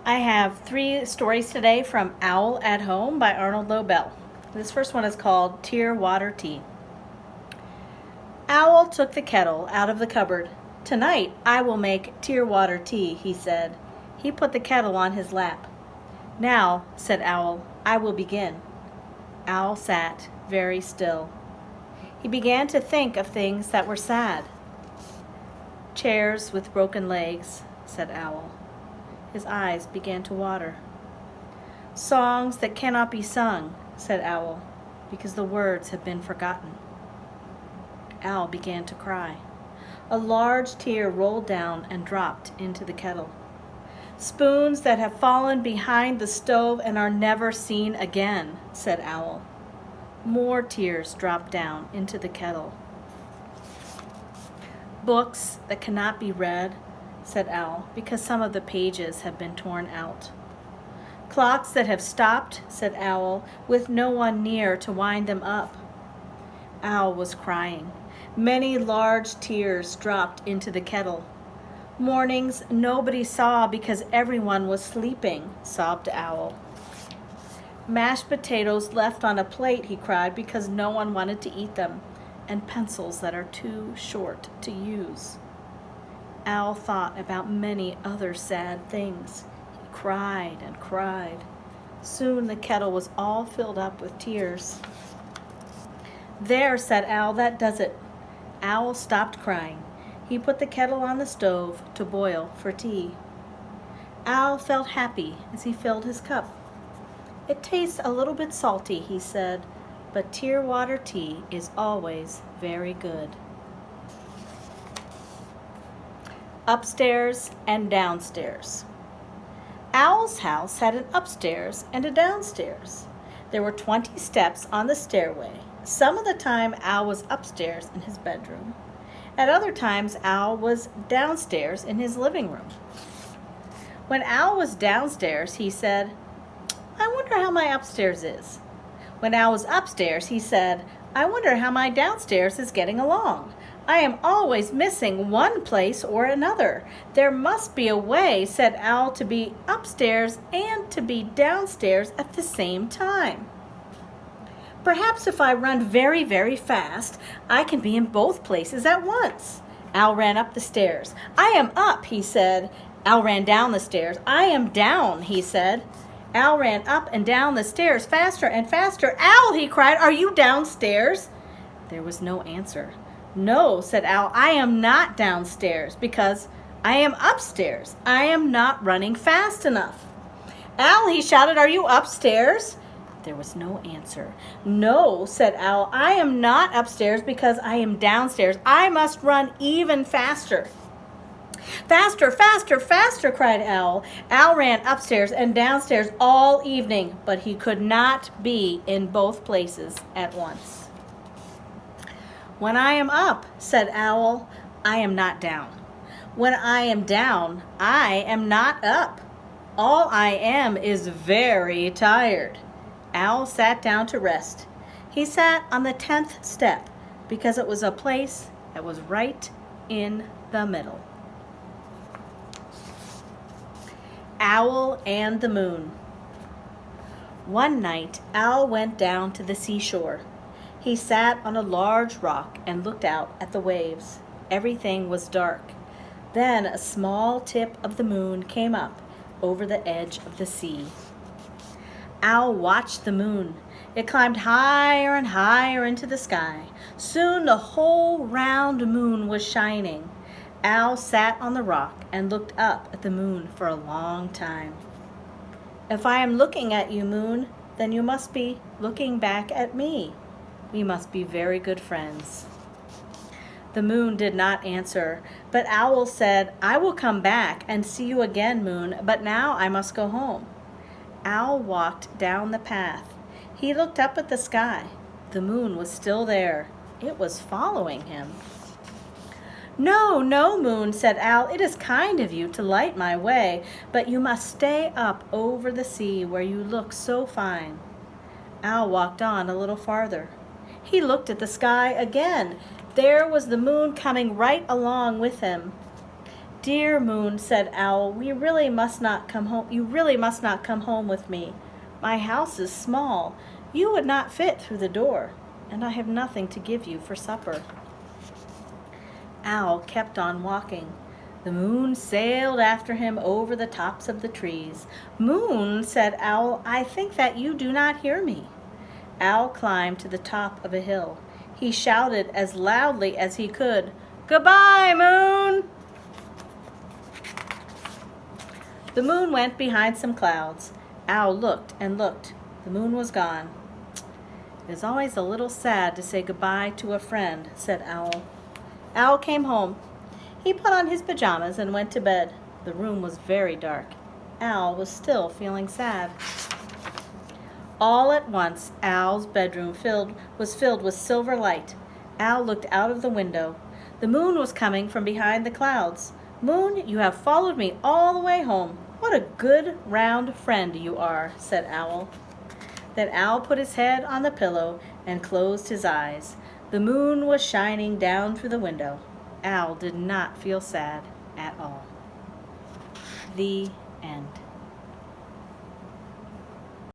I have 3 stories today from Owl at Home by Arnold Lobel. This first one is called Tear Water Tea. Owl took the kettle out of the cupboard. "Tonight I will make tear water tea," he said. He put the kettle on his lap. "Now," said Owl, "I will begin." Owl sat very still. He began to think of things that were sad. "Chairs with broken legs," said Owl. His eyes began to water. "Songs that cannot be sung," said Owl, because the words have been forgotten. Owl began to cry. A large tear rolled down and dropped into the kettle. "Spoons that have fallen behind the stove and are never seen again," said Owl. More tears dropped down into the kettle. "Books that cannot be read," said Owl, because some of the pages have been torn out. "Clocks that have stopped," said Owl, "with no one near to wind them up." Owl was crying. Many large tears dropped into the kettle. "Mornings nobody saw because everyone was sleeping," sobbed Owl. "Mashed potatoes left on a plate," he cried, because no one wanted to eat them, and pencils that are too short to use. Owl thought about many other sad things. He cried and cried. Soon the kettle was all filled up with tears. "There," said Owl, "that does it." Owl stopped crying. He put the kettle on the stove to boil for tea. Owl felt happy as he filled his cup. "It tastes a little bit salty," he said, "but tear water tea is always very good." Upstairs and downstairs. Owl's house had an upstairs and a downstairs. There were 20 steps on the stairway. Some of the time Owl was upstairs in his bedroom. At other times Owl was downstairs in his living room. When Owl was downstairs, he said, "I wonder how my upstairs is." When Owl was upstairs, he said, "I wonder how my downstairs is getting along. I am always missing one place or another. There must be a way," said Owl, "to be upstairs and to be downstairs at the same time. Perhaps if I run very, very fast, I can be in both places at once." Owl ran up the stairs. "I am up," he said. Owl ran down the stairs. "I am down," he said. Owl ran up and down the stairs faster and faster. "Owl," he cried, "are you downstairs?" There was no answer. "No," said Owl, "I am not downstairs because I am upstairs. I am not running fast enough." "Owl," he shouted, "are you upstairs?" There was no answer. "No," said Owl, "I am not upstairs because I am downstairs. I must run even faster." "Faster, faster, faster," cried Owl. Owl ran upstairs and downstairs all evening, but he could not be in both places at once. "When I am up," said Owl, "I am not down. When I am down, I am not up. All I am is very tired." Owl sat down to rest. He sat on the 10th step because it was a place that was right in the middle. Owl and the Moon. One night, Owl went down to the seashore. He sat on a large rock and looked out at the waves. Everything was dark. Then a small tip of the moon came up over the edge of the sea. Owl watched the moon. It climbed higher and higher into the sky. Soon the whole round moon was shining. Owl sat on the rock and looked up at the moon for a long time. "If I am looking at you, moon, then you must be looking back at me. We must be very good friends." The moon did not answer, but Owl said, "I will come back and see you again, moon, but now I must go home." Owl walked down the path. He looked up at the sky. The moon was still there. It was following him. "No, no, moon," said Owl. "It is kind of you to light my way, but you must stay up over the sea where you look so fine." Owl walked on a little farther. He looked at the sky again. There was the moon coming right along with him. Dear Moon, said Owl, we really must not come home. You really must not come home with me. My house is small. You would not fit through the door, and I have nothing to give you for supper. Owl kept on walking. The moon sailed after him over the tops of the trees. Moon, said Owl, I think that you do not hear me. Owl climbed to the top of a hill. He shouted as loudly as he could, Goodbye, Moon! The moon went behind some clouds. Owl looked and looked. The moon was gone. It is always a little sad to say goodbye to a friend, said Owl. Owl came home. He put on his pajamas and went to bed. The room was very dark. Owl was still feeling sad. All at once, Owl's bedroom was filled with silver light. Owl looked out of the window. The moon was coming from behind the clouds. Moon, you have followed me all the way home. What a good, round friend you are, said Owl. Then Owl put his head on the pillow and closed his eyes. The moon was shining down through the window. Owl did not feel sad at all. The end.